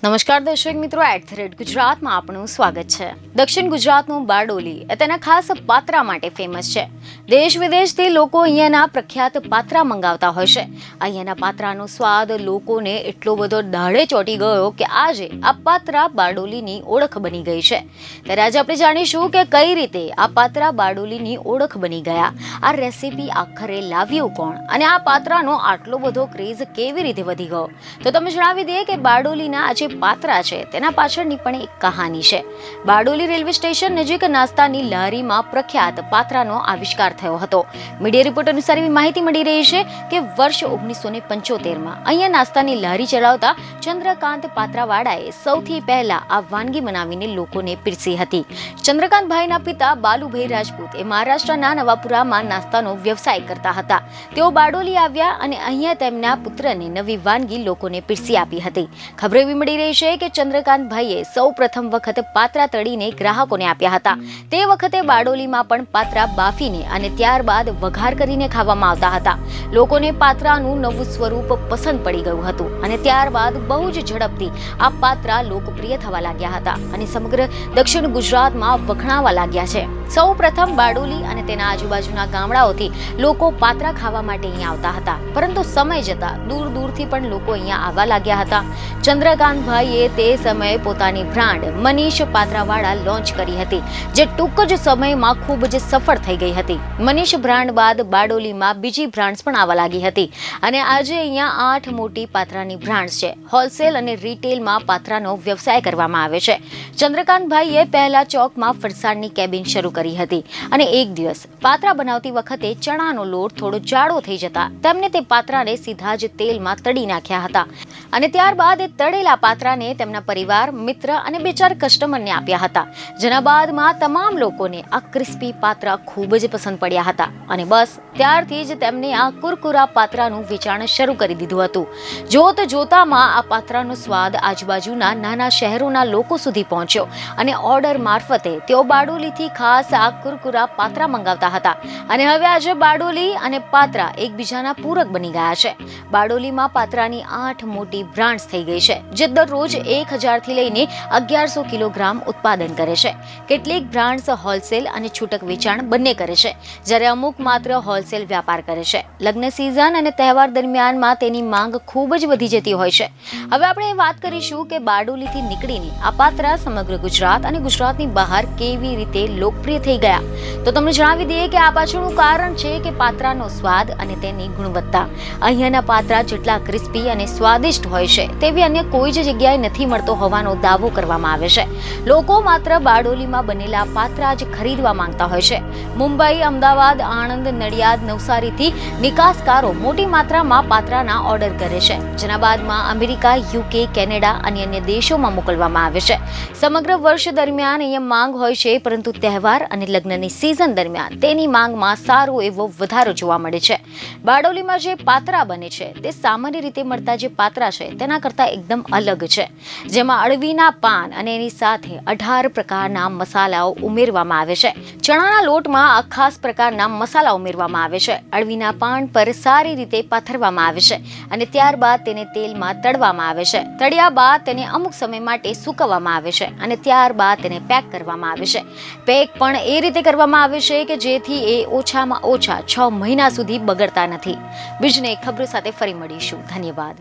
નમસ્કાર દર્શક મિત્રો, @ગુજરાતમાં આપનું સ્વાગત છે। દક્ષિણ ગુજરાતનું બારડોલી એ તેના ખાસ પાત્રા માટે ફેમસ છે। દેશ વિદેશથી લોકો અહીંયાના પ્રખ્યાત પાત્રા મંગાવતા હોય છે। અહીંયાના પાત્રાનો સ્વાદ લોકોને એટલો બધો દાઢે ચોંટી ગયો કે આજે આ પાત્રા બારડોલીની ઓળખ બની ગઈ છે। ત્યારે આજે આપણે જાણીશું કે કઈ રીતે આ પાત્રા બારડોલીની ઓળખ બની ગયા, આ રેસીપી આખરે લાવ્યું કોણ અને આ પાત્રાનો આટલો બધો ક્રેઝ કેવી રીતે વધી ગયો। તો તમે જણાવી દઈએ કે બારડોલીના આજે પાત્રા છે તેના પાછળની પણ એક કહાની છે। બારડોલી રેલવે સ્ટેશન નજીક નાસ્તાની લારીમાં પ્રખ્યાત પાત્રાનો આવિષ્કાર થયો હતો। મીડિયા રિપોર્ટ અનુસાર એવી માહિતી મળી રહી છે કે વર્ષ 1975માં અહીંયા નાસ્તાની લારી ચલાવતા ચંદ્રકાંત પાત્રાવાળાએ સૌથી પહેલા આ વાનગી બનાવીને લોકોને પીરસી હતી। ચંદ્રકાંતભાઈના પિતા બાલુભાઈ રાજપૂત એ મહારાષ્ટ્રના નવાપુરામાં નાસ્તાનો વ્યવસાય કરતા હતા। તેઓ બારડોલી આવ્યા અને અહીંયા તેમના પુત્રને નવી વાનગી લોકોને પીરસી આપી હતી। ખબર એવી મળી રહી છે કે ચંદ્રકાંતભાઈએ સૌ પ્રથમ વખત પાત્રા તળીને ગ્રાહકોને આપ્યા હતા। તે વખતે બારડોલીમાં પણ પાત્રા બાફીને અને ત્યારબાદ વઘાર કરીને ખાવામાં આવતા હતા। લોકોને પાત્રાનું નવું સ્વરૂપ પસંદ પડી ગયું હતું અને ત્યારબાદ બહુ જ ઝડપથી આ પાત્રા લોકપ્રિય થવા લાગ્યા હતા અને સમગ્ર દક્ષિણ ગુજરાતમાં વખણાવા લાગ્યા છે। સૌ પ્રથમ બારડોલી અને તેના આજુબાજુના ગામડાઓથી લોકો પાત્રા ખાવા માટે અહીંયા આવતા હતા, પરંતુ સમય જતા દૂર દૂરથી પણ લોકો અહીંયા આવવા લાગ્યા હતા। ચંદ્રકાંતભાઈએ તે સમયે પોતાની બ્રાન્ડ મનીષ પાત્રાવાળા લોન્ચ કરી હતી, જે ટૂંક જ સમયમાં ખૂબ જ સફળ થઈ ગઈ હતી। મનીષ બ્રાન્ડ બાદ બારડોલીમાં બીજી બ્રાન્ડ્સ પણ આવવા લાગી હતી અને આજે અહીંયા 8 મોટી પાત્રાની બ્રાન્ડ્સ છે। હોલસેલ અને રિટેલમાં પાત્રાનો વ્યવસાય કરવામાં આવે છે। ચંદ્રકાંતભાઈએ પહેલા ચોકમાં ફરસાણની કેબિન શરૂ કરી હતી અને એક દિવસ પાત્રા બનાવતી વખતે ચણાનો લોટ થોડો જાડો થઈ જતા તેમને તે પાત્રાને સીધા જ તેલમાં તળી નાખ્યા હતા અને ત્યારબાદ એ તળેલા પાત્રાને તેમના પરિવાર, મિત્ર અને બે ચાર કસ્ટમરને આપ્યા હતા, જેના બાદમાં તમામ લોકોને આ ક્રિસ્પી પાત્રા ખૂબ જ પસંદ પડ્યા હતા અને બસ ત્યારથી જ તેમને આ કુરકુરા પાત્રાનું વેચાણ શરૂ કરી દીધું હતું। જોત જોતામાં આ પાત્રાનો સ્વાદ આજુબાજુના નાના શહેરોના લોકો સુધી પહોંચ્યો અને ઓર્ડર મારફતે તેઓ બારડોલીથી ખાસ આ કુરકુરા પાત્રા મંગાવતા હતા અને હવે આજે બારડોલી અને પાત્રા એકબીજાના પૂરક બની ગયા છે। બારડોલીમાં પાત્રાની 8 મોટી બ્રાન્ડ્સ થઈ ગઈ છે, જે દરરોજ 1000 થી લઈને 1100 કિલોગ્રામ ઉત્પાદન કરે છે। કેટલીક બ્રાન્ડ્સ હોલસેલ અને છૂટક વેચાણ બંને કરે છે, જ્યારે અમુક માત્ર હોલસેલ વ્યાપાર કરે છે। લગ્ન સિઝન અને તહેવાર દરમિયાનમાં તેની માંગ ખૂબ જ વધી જતી હોય છે। હવે આપણે વાત કરીશું કે બારડોલીથી નીકળીને આ પાત્રા સમગ્ર ગુજરાત અને ગુજરાતની બહાર કેવી રીતે લોકપ્રિય થઈ ગયા। તો તમને જણાવી દઈએ કે આ પાછળનું કારણ છે કે પાત્રાનો સ્વાદ અને તેની ગુણવત્તા। અહીંયાના પાત્રા જેટલા ક્રિસ્પી અને સ્વાદિષ્ટ હોય છે તેવી અન્ય કોઈ જ જગ્યાએ નથી મળતો હોવાનો દાવો કરવામાં આવે છે। લોકો માત્ર બારડોલીમાં બનેલા પાત્રા જ ખરીદવા માંગતા હોય છે। મુંબઈ, અમદાવાદ, આણંદ, નડિયાદ, નવસારીથી નિકાસકારો મોટી માત્રામાં પાત્રાના ઓર્ડર કરે છે, જેના બાદમાં અમેરિકા, યુકે, કેનેડા અને અન્ય દેશોમાં મોકલવામાં આવે છે। સમગ્ર વર્ષ દરમિયાન અહીંયા માંગ હોય છે, પરંતુ તહેવાર અને લગ્નની સિઝન દરમિયાન તેની માંગમાં સારો એવો વધારો જોવા મળે છે। બારડોલીમાં જે પાત્રા બને છે તે સામાન્ય રીતે મળતા જે પાત્રા છે તેના કરતા એકદમ અલગ છે, જેમાં અળવીના પાન અને એની સાથે 18 પ્રકારના મસાલાઓ ઉમેરવામાં આવે છે। ચણાના લોટમાં આ ખાસ પ્રકારના મસાલા ઉમેરવામાં આવે છે। અળવીના પાન પર સારી રીતે પાથરવામાં આવે છે અને ત્યારબાદ તેને તેલમાં તળવામાં આવે છે। તળ્યા બાદ તેને અમુક સમય માટે સૂકવવામાં આવે છે અને ત્યારબાદ તેને પેક કરવામાં આવે છે। પેક પણ એ રીતે કરવામાં આવે છે કે જેથી એ ઓછામાં ઓછા 6 મહિના સુધી બગડતા નથી। બીજને ખબર સાથે ફરી મળીશું। ધન્યવાદ।